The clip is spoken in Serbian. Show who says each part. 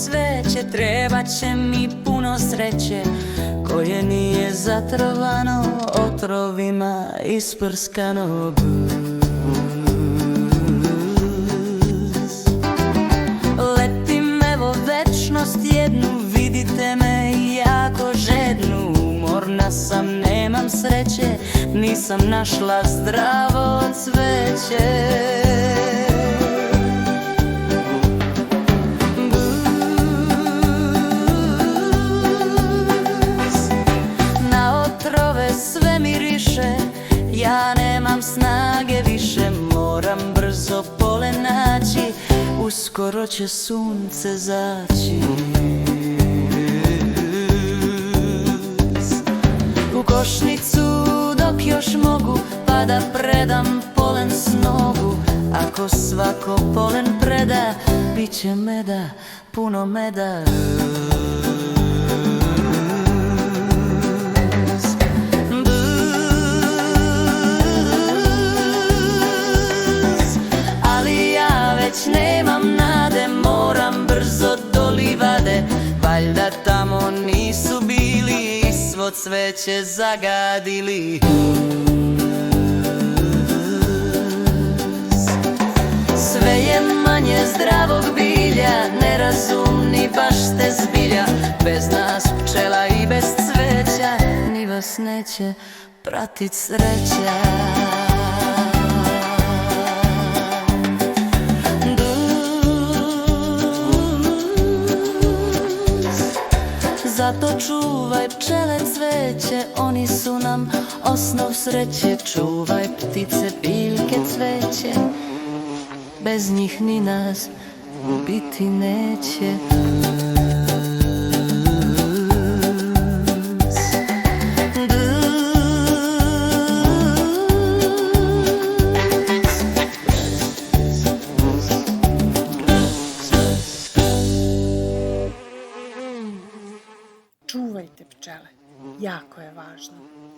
Speaker 1: cveće, trebat će mi puno sreće koje nije zatrovano otrovima isprskano. Letim evo večnost jednu, vidite me jako žednu. Umorna sam, nemam sreće, nisam našla zdravo cveće. Sve miriše, ja nemam snage više, moram brzo pole naći, uskoro će sunce zaći. U košnicu dok još mogu, pa da predam polen snogu. Ako svako polen preda, bit će meda, puno meda. Nemam nade, moram brzo do livade, valjda tamo nisu bili i svo cveće zagadili. Sve je manje zdravog bilja, nerazumni baš ste zbilja. Bez nas pčela i bez cveća, ni vas neće pratit sreća. Zato čuvaj pčele cveće, oni su nam osnov sreće. Čuvaj ptice, biljke, cveće, bez njih ni nas biti neće.
Speaker 2: Čuvajte pčele, jako je važno.